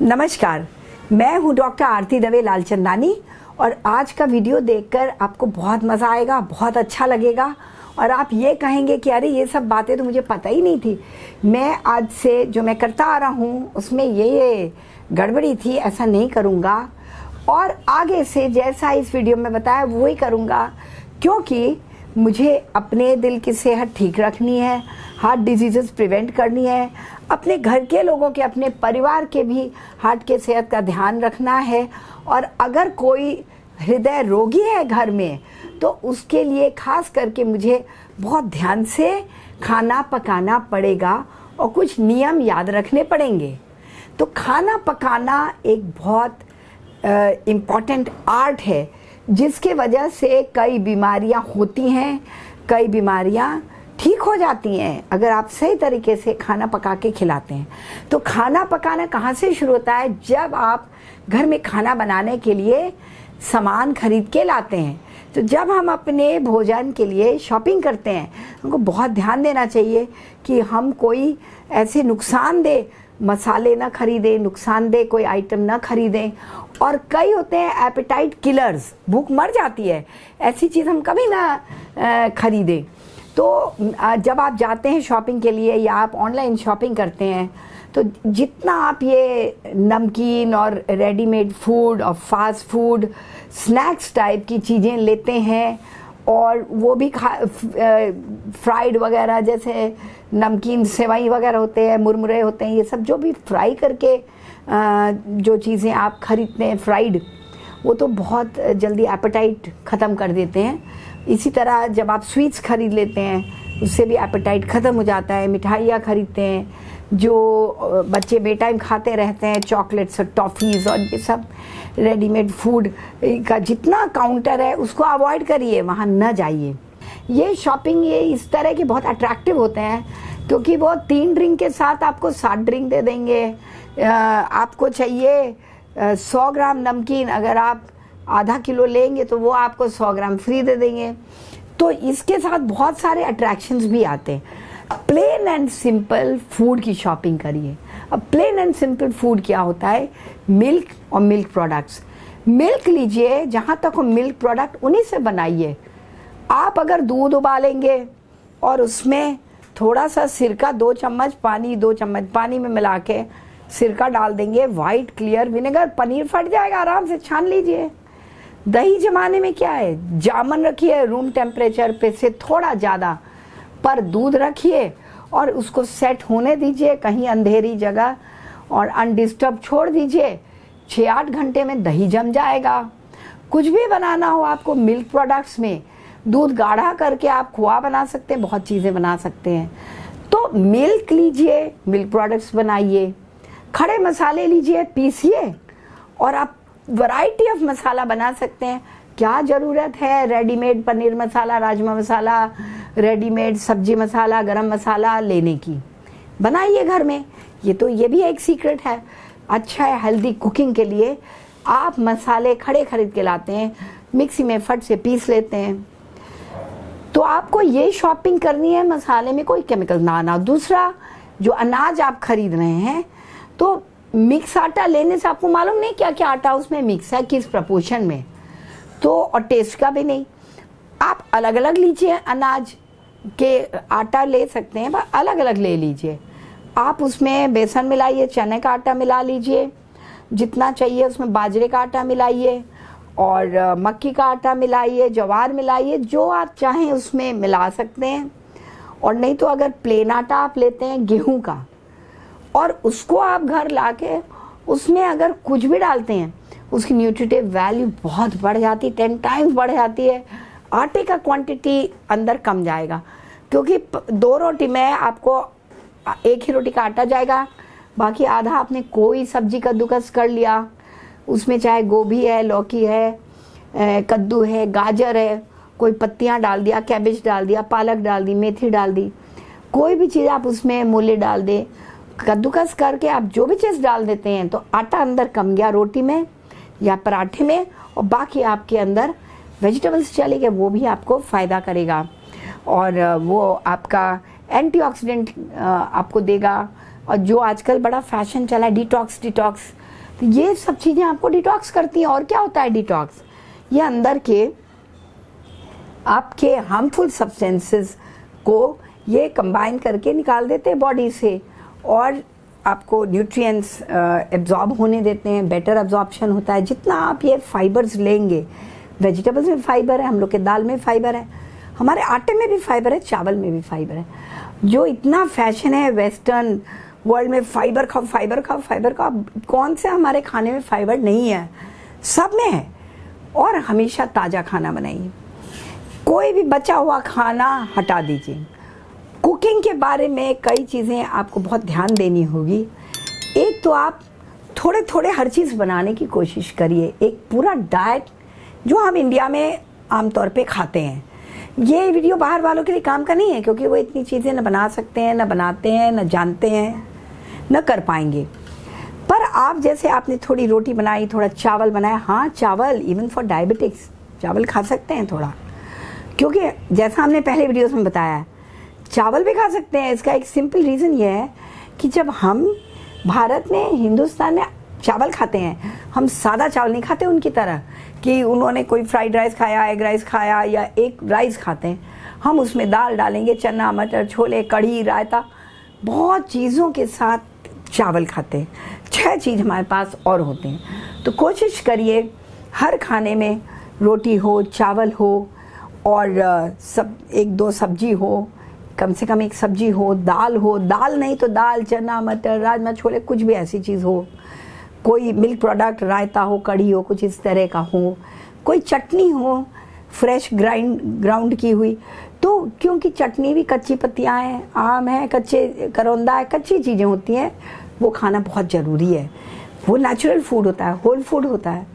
नमस्कार, मैं हूं डॉक्टर आरती दवे लालचंदानी और आज का वीडियो देखकर आपको बहुत मज़ा आएगा, बहुत अच्छा लगेगा और आप ये कहेंगे कि अरे ये सब बातें तो मुझे पता ही नहीं थी। मैं आज से जो मैं करता आ रहा हूँ उसमें ये गड़बड़ी थी, ऐसा नहीं करूँगा और आगे से जैसा इस वीडियो में बताया वही करूँगा, क्योंकि मुझे अपने दिल की सेहत ठीक रखनी है, हार्ट डिजीज़ प्रिवेंट करनी है, अपने घर के लोगों के, अपने परिवार के भी हार्ट के सेहत का ध्यान रखना है और अगर कोई हृदय रोगी है घर में तो उसके लिए खास करके मुझे बहुत ध्यान से खाना पकाना पड़ेगा और कुछ नियम याद रखने पड़ेंगे। तो खाना पकाना एक बहुत इम्पॉर्टेंट आर्ट है जिसके वजह से कई बीमारियां होती हैं, कई बीमारियां ठीक हो जाती हैं अगर आप सही तरीके से खाना पका के खिलाते हैं। तो खाना पकाना कहाँ से शुरू होता है? जब आप घर में खाना बनाने के लिए सामान खरीद के लाते हैं। तो जब हम अपने भोजन के लिए शॉपिंग करते हैं हमको बहुत ध्यान देना चाहिए कि हम कोई ऐसे नुकसानदेह मसाले ना खरीदें, नुकसानदेह कोई आइटम ना खरीदें। और कई होते हैं एपेटाइट किलर्स, भूख मर जाती है, ऐसी चीज़ हम कभी ना खरीदें। तो जब आप जाते हैं शॉपिंग के लिए या आप ऑनलाइन शॉपिंग करते हैं तो जितना आप ये नमकीन और रेडीमेड फूड और फास्ट फूड स्नैक्स टाइप की चीज़ें लेते हैं और वो भी फ्राइड वगैरह, जैसे नमकीन सेवई वगैरह होते हैं, मुरमुरे होते हैं, ये सब जो भी फ्राई करके जो चीज़ें आप खरीदते हैं फ्राइड, वो तो बहुत जल्दी एपेटाइट ख़त्म कर देते हैं। इसी तरह जब आप स्वीट्स खरीद लेते हैं उससे भी एपेटाइट ख़त्म हो जाता है। मिठाइयाँ खरीदते हैं जो बच्चे बेटाइम खाते रहते हैं, चॉकलेट्स और टॉफ़ीज़ और ये सब रेडीमेड फूड का जितना काउंटर है उसको अवॉइड करिए, वहाँ न जाइए। ये शॉपिंग ये इस तरह के बहुत अट्रैक्टिव होते हैं क्योंकि वो 3 ड्रिंक के साथ आपको 7 ड्रिंक दे देंगे। आपको चाहिए 100 ग्राम नमकीन, अगर आप आधा किलो लेंगे तो वो आपको 100 ग्राम फ्री दे देंगे। तो इसके साथ बहुत सारे अट्रैक्शंस भी आते हैं। प्लेन एंड सिंपल फूड की शॉपिंग करिए। अब प्लेन एंड सिंपल फूड क्या होता है? मिल्क और मिल्क प्रोडक्ट्स। मिल्क लीजिए, जहाँ तक हो मिल्क प्रोडक्ट उन्हीं से बनाइए। आप अगर दूध उबालेंगे और उसमें थोड़ा सा सिरका 2 चम्मच पानी में मिला के सिरका डाल देंगे, वाइट क्लियर विनेगर, पनीर फट जाएगा, आराम से छान लीजिए। दही जमाने में क्या है, जामन रखिए रूम टेम्परेचर पे से थोड़ा ज़्यादा, पर दूध रखिए और उसको सेट होने दीजिए कहीं अंधेरी जगह और अनडिस्टर्ब छोड़ दीजिए। 6-8 घंटे में दही जम जाएगा। कुछ भी बनाना हो आपको मिल्क प्रोडक्ट्स में, दूध गाढ़ा करके आप खोआ बना सकते हैं, बहुत चीज़ें बना सकते हैं। तो मिल्क लीजिए, मिल्क प्रोडक्ट्स बनाइए। खड़े मसाले लीजिए, पीसिए और आप वैरायटी ऑफ मसाला बना सकते हैं। क्या ज़रूरत है रेडीमेड पनीर मसाला, राजमा मसाला, रेडीमेड सब्जी मसाला, गरम मसाला लेने की? बनाइए घर में। ये भी एक सीक्रेट है, अच्छा है हेल्दी कुकिंग के लिए। आप मसाले खड़े खरीद के लाते हैं, मिक्सी में फट से पीस लेते हैं। तो आपको ये शॉपिंग करनी है, मसाले में कोई केमिकल ना आना। दूसरा, जो अनाज आप खरीद रहे हैं तो मिक्स आटा लेने से आपको मालूम नहीं क्या क्या आटा उसमें मिक्स है, किस प्रपोर्शन में, तो और टेस्ट का भी नहीं। आप अलग अलग लीजिए, अनाज के आटा ले सकते हैं पर अलग अलग ले लीजिए। आप उसमें बेसन मिलाइए, चने का आटा मिला लीजिए जितना चाहिए, उसमें बाजरे का आटा मिलाइए और मक्की का आटा मिलाइए, ज्वार मिलाइए, जो आप चाहें उसमें मिला सकते हैं। और नहीं तो अगर प्लेन आटा आप लेते हैं गेहूं का और उसको आप घर लाके उसमें अगर कुछ भी डालते हैं उसकी न्यूट्रिटिव वैल्यू बहुत बढ़ जाती है, 10 टाइम्स बढ़ जाती है। आटे का क्वांटिटी अंदर कम जाएगा क्योंकि 2 रोटी में आपको 1 ही रोटी का आटा जाएगा, बाकी आधा आपने कोई सब्जी कद्दूकस कर लिया, उसमें चाहे गोभी है, लौकी है, कद्दू है, गाजर है, कोई पत्तियां डाल दिया, कैबेज डाल दिया, पालक डाल दी, मेथी डाल दी, कोई भी चीज़ आप उसमें मूली डाल दे, कद्दूकस करके आप जो भी चीज़ डाल देते हैं तो आटा अंदर कम गया रोटी में या पराठे में और बाकी आपके अंदर वेजिटेबल्स चले गए, वो भी आपको फ़ायदा करेगा और वो आपका एंटीऑक्सीडेंट आपको देगा। और जो आजकल बड़ा फैशन चला है डिटॉक्स तो ये सब चीज़ें आपको डिटॉक्स करती हैं। और क्या होता है डिटॉक्स? ये अंदर के आपके हार्मफुल सब्सटेंसेस को ये कंबाइन करके निकाल देते हैं बॉडी से, और आपको न्यूट्रिएंट्स एब्जॉर्ब होने देते हैं, बेटर एब्जॉर्प्शन होता है। जितना आप ये फाइबर्स लेंगे, वेजिटेबल्स में फाइबर है, हम लोग के दाल में फाइबर है, हमारे आटे में भी फाइबर है, चावल में भी फाइबर है। जो इतना फैशन है वेस्टर्न वर्ल्ड में, फाइबर खाओ फाइबर खाओ फाइबर खाओ, कौन से हमारे खाने में फाइबर नहीं है? सब में है। और हमेशा ताज़ा खाना बनाइए, कोई भी बचा हुआ खाना हटा दीजिए। कुकिंग के बारे में कई चीज़ें आपको बहुत ध्यान देनी होगी। एक तो आप थोड़े थोड़े हर चीज़ बनाने की कोशिश करिए। एक पूरा डाइट जो हम इंडिया में आमतौर पे खाते हैं, ये वीडियो बाहर वालों के लिए काम का नहीं है, क्योंकि वो इतनी चीज़ें न बना सकते हैं, न बनाते हैं, न जानते हैं, न कर पाएंगे। पर आप जैसे आपने थोड़ी रोटी बनाई, थोड़ा चावल बनाया, हाँ चावल इवन फॉर डायबिटिक्स चावल खा सकते हैं थोड़ा, क्योंकि जैसा हमने पहले वीडियोस में बताया चावल भी खा सकते हैं। इसका एक सिंपल रीज़न ये है कि जब हम भारत में, हिंदुस्तान में चावल खाते हैं, हम सादा चावल नहीं खाते उनकी तरह कि उन्होंने कोई फ्राइड राइस खाया, एग राइस खाया या एक राइस खाते हैं। हम उसमें दाल डालेंगे, चना, मटर, छोले, कढ़ी, रायता, बहुत चीज़ों के साथ चावल खाते हैं। 6 चीज़ हमारे पास और होते हैं। तो कोशिश करिए हर खाने में रोटी हो, चावल हो, और सब 1-2 सब्जी हो, कम से कम एक सब्जी हो, दाल नहीं तो दाल, चना, मटर, राजमा, छोले, कुछ भी ऐसी चीज़ हो, कोई मिल्क प्रोडक्ट, रायता हो, कढ़ी हो, कुछ इस तरह का हो, कोई चटनी हो फ्रेश ग्राउंड की हुई। तो क्योंकि चटनी भी कच्ची पत्तियाँ हैं, आम है, कच्चे करौंदा है, कच्ची चीज़ें होती हैं, वो खाना बहुत ज़रूरी है। वो नेचुरल फूड होता है, होल फूड होता है,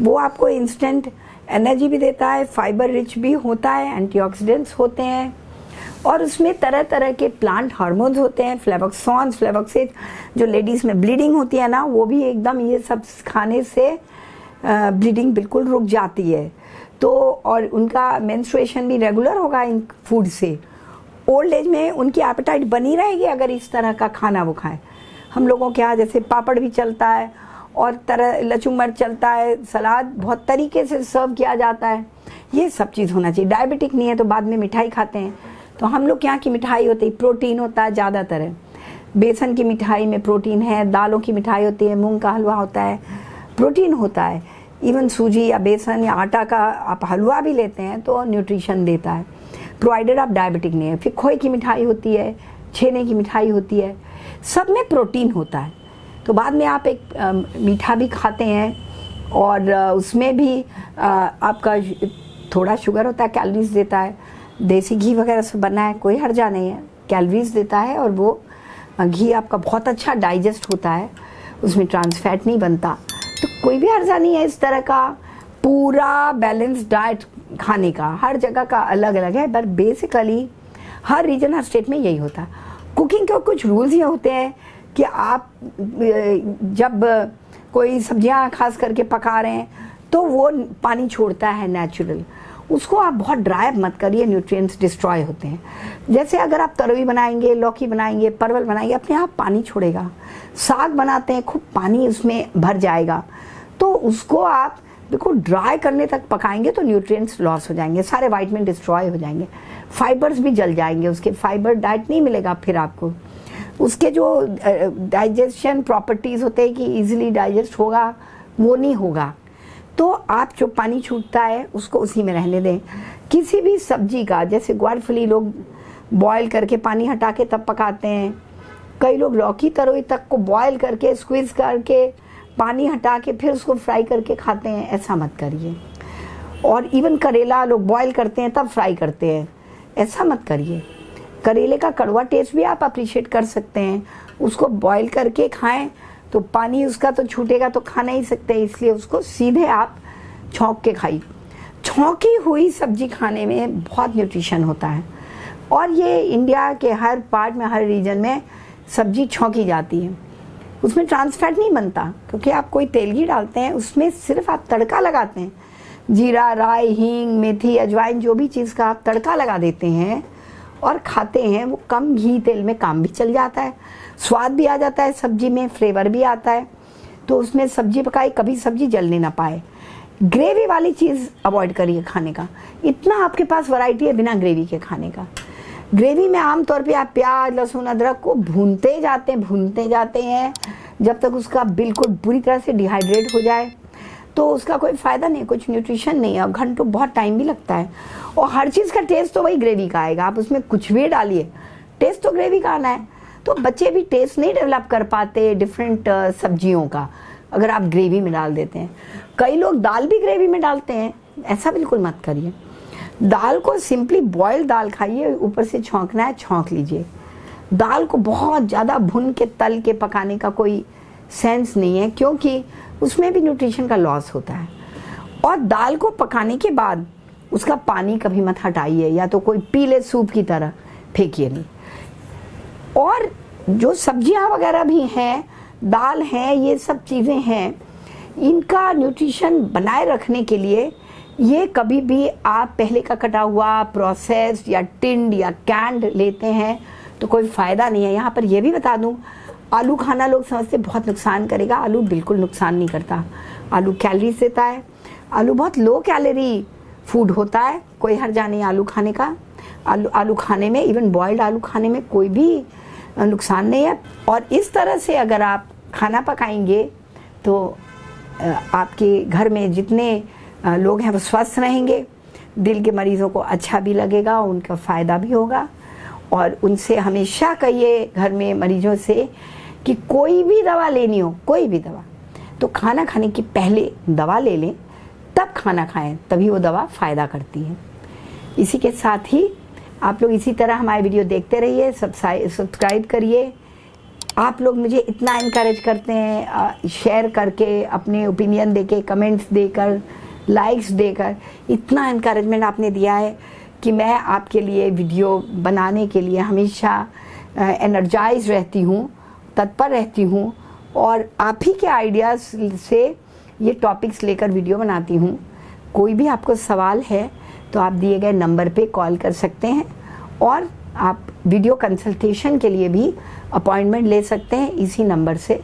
वो आपको इंस्टेंट एनर्जी भी देता है, फाइबर रिच भी होता है, एंटीऑक्सीडेंट्स होते हैं, और उसमें तरह तरह के प्लांट हार्मोन्स होते हैं, फ्लेवोक्सॉन्स, फ्लेवोक्सेट। जो लेडीज़ में ब्लीडिंग होती है ना, वो भी एकदम ये सब खाने से ब्लीडिंग बिल्कुल रुक जाती है। तो और उनका मेंस्ट्रुएशन भी रेगुलर होगा इन फूड से। ओल्ड एज में उनकी एपेटाइट बनी रहेगी अगर इस तरह का खाना वो खाएं। हम लोगों के यहाँ जैसे पापड़ भी चलता है, और तरह लचुमर चलता है, सलाद बहुत तरीके से सर्व किया जाता है, ये सब चीज़ होना चाहिए। डायबिटिक नहीं है तो बाद में मिठाई खाते हैं, तो हम लोग यहाँ की मिठाई होती है, प्रोटीन होता है ज़्यादातर है। बेसन की मिठाई में प्रोटीन है, दालों की मिठाई होती है, मूंग का हलवा होता है, प्रोटीन होता है। इवन सूजी या बेसन या आटा का आप हलवा भी लेते हैं तो न्यूट्रिशन देता है, प्रोवाइडेड आप डायबिटिक नहीं है। फिर खोए की मिठाई होती है, छेने की मिठाई होती है, सब में प्रोटीन होता है। तो बाद में आप एक मीठा भी खाते हैं, और उसमें भी आपका थोड़ा शुगर होता है, कैलोरीज देता है। देसी घी वगैरह से बना है, कोई हर्जा नहीं है, कैलोरीज देता है, और वो घी आपका बहुत अच्छा डाइजेस्ट होता है, उसमें ट्रांस फैट नहीं बनता, तो कोई भी हर्जा नहीं है। इस तरह का पूरा बैलेंस डाइट खाने का हर जगह का अलग अलग है, पर बेसिकली हर रीजन, हर स्टेट में यही होता है। कुकिंग के कुछ रूल्स ये होते हैं कि आप जब कोई सब्जियां खास करके पका रहे हैं तो वो पानी छोड़ता है नेचुरल, उसको आप बहुत ड्राई मत करिए, न्यूट्रिएंट्स डिस्ट्रॉय होते हैं। जैसे अगर आप तरोई बनाएंगे, लौकी बनाएंगे, परवल बनाएंगे, अपने आप पानी छोड़ेगा। साग बनाते हैं, खूब पानी उसमें भर जाएगा, तो उसको आप बिल्कुल ड्राई करने तक पकाएंगे तो न्यूट्रिएंट्स लॉस हो जाएंगे, सारे वाइटामिन डिस्ट्रॉय हो जाएंगे, फाइबर्स भी जल जाएंगे, उसके फाइबर डाइट नहीं मिलेगा फिर आपको। उसके जो डाइजेशन प्रॉपर्टीज़ होते हैं कि इजीली डाइजेस्ट होगा, वो नहीं होगा। तो आप जो पानी छूटता है उसको उसी में रहने दें। किसी भी सब्जी का, जैसे ग्वारफली लोग बॉयल करके पानी हटा के तब पकाते हैं, कई लोग लौकी तरोई तक को बॉयल करके स्क्वीज़ करके पानी हटा के फिर उसको फ्राई करके खाते हैं, ऐसा मत करिए। और इवन करेला लोग बॉयल करते हैं तब फ्राई करते हैं, ऐसा मत करिए। करेले का कड़वा टेस्ट भी आप अप्रिशिएट कर सकते हैं, उसको बॉयल करके खाएं तो पानी उसका तो छूटेगा, तो खा नहीं सकते, इसलिए उसको सीधे आप छौंक के खाइए। छौंकी हुई सब्जी खाने में बहुत न्यूट्रिशन होता है, और ये इंडिया के हर पार्ट में, हर रीजन में सब्जी छौंकी जाती है। उसमें ट्रांस फैट नहीं बनता, क्योंकि आप कोई तेल घी डालते हैं, उसमें सिर्फ आप तड़का लगाते हैं, जीरा, राई, हींग, मेथी, अजवाइन, जो भी चीज़ का आप तड़का लगा देते हैं और खाते हैं, वो कम घी तेल में काम भी चल जाता है, स्वाद भी आ जाता है सब्जी में, फ्लेवर भी आता है। तो उसमें सब्जी पकाई, कभी सब्जी जलने ना पाए। ग्रेवी वाली चीज़ अवॉइड करिए खाने का। इतना आपके पास वैरायटी है बिना ग्रेवी के खाने का। ग्रेवी में आमतौर पे आप प्याज, लहसुन, अदरक को भूनते जाते हैं जब तक उसका बिल्कुल बुरी तरह से डिहाइड्रेट हो जाए, तो उसका कोई फ़ायदा नहीं, कुछ न्यूट्रिशन नहीं है, और घंटों बहुत टाइम भी लगता है। और हर चीज़ का टेस्ट तो वही ग्रेवी का आएगा, आप उसमें कुछ भी डालिए, टेस्ट तो ग्रेवी का आना है। तो बच्चे भी टेस्ट नहीं डेवलप कर पाते डिफरेंट सब्जियों का, अगर आप ग्रेवी में डाल देते हैं। कई लोग दाल भी ग्रेवी में डालते हैं, ऐसा बिल्कुल मत करिए। दाल को सिंपली बॉइल्ड दाल खाइए, ऊपर से छौंकना है छौंक लीजिए। दाल को बहुत ज़्यादा भुन के तल के पकाने का कोई सेंस नहीं है, क्योंकि उसमें भी न्यूट्रिशन का लॉस होता है। और दाल को पकाने के बाद उसका पानी कभी मत हटाइए, या तो कोई पीले सूप की तरह फेंकिए नहीं। और जो सब्जियां वगैरह भी हैं, दाल हैं, ये सब चीज़ें हैं, इनका न्यूट्रिशन बनाए रखने के लिए ये कभी भी आप पहले का कटा हुआ प्रोसेस्ड या टिन्ड या कैंड लेते हैं तो कोई फ़ायदा नहीं है। यहाँ पर यह भी बता दूँ, आलू खाना लोग समझते बहुत नुकसान करेगा। आलू बिल्कुल नुकसान नहीं करता। आलू कैलोरीज देता है, आलू बहुत लो कैलोरी फूड होता है, कोई हर्जा नहीं आलू खाने का। आलू खाने में, इवन बॉइल्ड आलू खाने में कोई भी नुकसान नहीं है। और इस तरह से अगर आप खाना पकाएंगे तो आपके घर में जितने लोग हैं वो स्वस्थ रहेंगे, दिल के मरीज़ों को अच्छा भी लगेगा, उनका फ़ायदा भी होगा। और उनसे हमेशा कहिए घर में मरीजों से कि कोई भी दवा लेनी हो, कोई भी दवा, तो खाना खाने के पहले दवा ले लें, तब खाना खाएं, तभी वो दवा फ़ायदा करती है। इसी के साथ ही आप लोग इसी तरह हमारे वीडियो देखते रहिए, सब्सक्राइब करिए। आप लोग मुझे इतना इनकरेज करते हैं, शेयर करके, अपने ओपिनियन देके, कमेंट्स देकर, लाइक्स देकर, इतना इनकरेजमेंट आपने दिया है कि मैं आपके लिए वीडियो बनाने के लिए हमेशा एनर्जाइज रहती हूँ, तत्पर रहती हूँ, और आप ही के आइडियाज़ से ये टॉपिक्स लेकर वीडियो बनाती हूँ। कोई भी आपको सवाल है तो आप दिए गए नंबर पे कॉल कर सकते हैं, और आप वीडियो कंसल्टेशन के लिए भी अपॉइंटमेंट ले सकते हैं इसी नंबर से,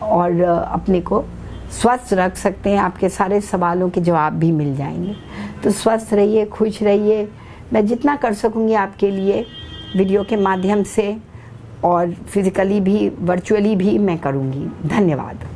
और अपने को स्वस्थ रख सकते हैं। आपके सारे सवालों के जवाब भी मिल जाएंगे। तो स्वस्थ रहिए, खुश रहिए। मैं जितना कर सकूंगी आपके लिए वीडियो के माध्यम से, और फिज़िकली भी, वर्चुअली भी मैं करूंगी। धन्यवाद।